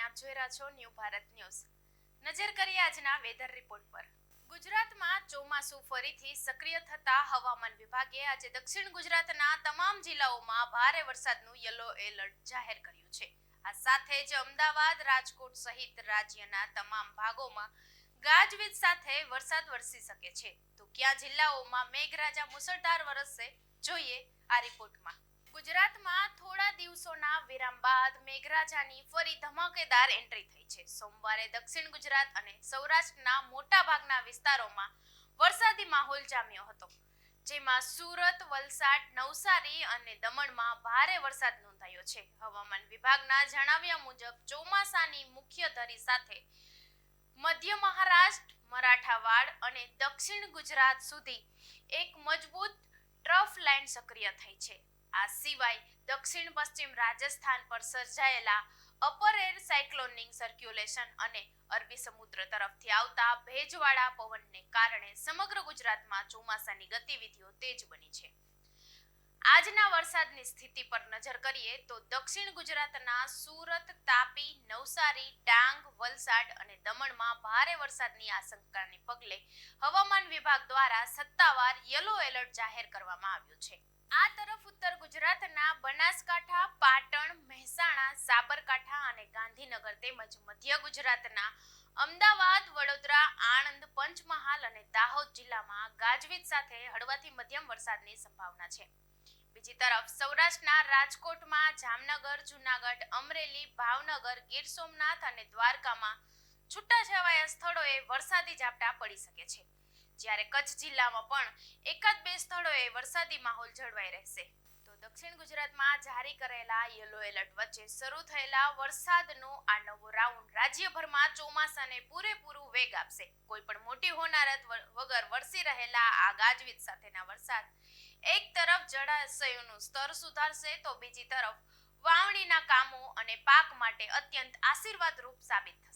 આપ જોઈ રહ્યા છો ન્યૂ ભારત ન્યૂઝ। નજર કરીએ આજના વેધર રિપોર્ટ પર। ગુજરાતમાં ચોમાસું ફરીથી સક્રિય થતા હવામાન વિભાગે આજે દક્ષિણ ગુજરાતના તમામ જિલ્લાઓમાં ભારે વરસાદનું યલો એલર્ટ જાહેર કર્યું છે। આ સાથે જ અમદાવાદ, રાજકોટ સહિત રાજ્યના તમામ ભાગોમાં ગાજવીજ સાથે વરસાદ વરસી શકે છે। તો કયા જિલ્લાઓમાં મેઘરાજા મુસળધાર વરસશે, જોઈએ આ રિપોર્ટમાં। ગુજરાતમાં થોડા દિવસોના વિરામ બાદ મેઘરાજાની ફરી ધમાકેદાર એન્ટ્રી થઈ છે। સોમવારે દક્ષિણ ગુજરાત અને સૌરાષ્ટ્રના મોટા ભાગના વિસ્તારોમાં વરસાદી માહોલ જામ્યો હતો, જેમાં સુરત, વલસાડ, નવસારી અને દમણમાં ભારે વરસાદ નોંધાયો છે। હવામાન વિભાગના જણાવ્યા મુજબ ચોમાસાની મુખ્ય ધરી સાથે મધ્ય મહારાષ્ટ્ર, મરાઠાવાડ અને દક્ષિણ ગુજરાત સુધી એક મજબૂત ટ્રફ લાઇન સક્રિય થઈ છે। આ સિવાય દક્ષિણ પશ્ચિમ રાજસ્થાન પર સર્જાયેલા અપર એર સાયક્લોનિક સર્ક્યુલેશન અને અરબી સમુદ્ર તરફથી આવતા ભેજવાળા પવનને કારણે સમગ્ર ગુજરાતમાં ચોમાસાની ગતિવિધિઓ તેજ બની છે। આજના વરસાદની સ્થિતિ પર નજર કરીએ તો દક્ષિણ ગુજરાતના સુરત, તાપી, નવસારી, ડાંગ, વલસાડ અને દમણમાં ભારે વરસાદની આશંકાને પગલે હવામાન વિભાગ દ્વારા સત્તાવાર યલો એલર્ટ જાહેર કરવામાં આવ્યું છે। આ તરફ ઉત્તર ગુજરાતના બનાસકાંઠા, પાટણ, મહેસાણા, સાબરકાંઠા અને ગાંધીનગર તેમજ મધ્ય ગુજરાતના અમદાવાદ, વડોદરા, આણંદ, પંચમહાલ અને દાહોદ જિલ્લામાં ગાજવીજ સાથે હળવાથી મધ્યમ વરસાદની સંભાવના છે। બીજી તરફ સૌરાષ્ટ્રના રાજકોટમાં, જામનગર, જૂનાગઢ, અમરેલી, ભાવનગર, ગીર સોમનાથ અને દ્વારકામાં છૂટાછવાયા સ્થળોએ વરસાદી ઝાપટા પડી શકે છે, જ્યારે કચ્છ જિલ્લામાં પણ એકાદ બે સ્થળોએ વરસાદી માહોલ જળવાઈ રહેશે। તો દક્ષિણ ગુજરાતમાં જારી કરેલા યલો એલર્ટ વચ્ચે શરૂ થયેલા વરસાદનો આ નવો રાઉન્ડ રાજ્યભરમાં ચોમાસાને પૂરેપૂરું વેગ આપશે। કોઈ પણ મોટી હોનારત વગર વરસી રહેલા આ ગાજવીજ સાથેના વરસાદ એક તરફ જળાશયોનું સ્તર સુધારશે તો બીજી તરફ વાવણીના કામો અને પાક માટે અત્યંત આશીર્વાદરૂપ સાબિત થશે।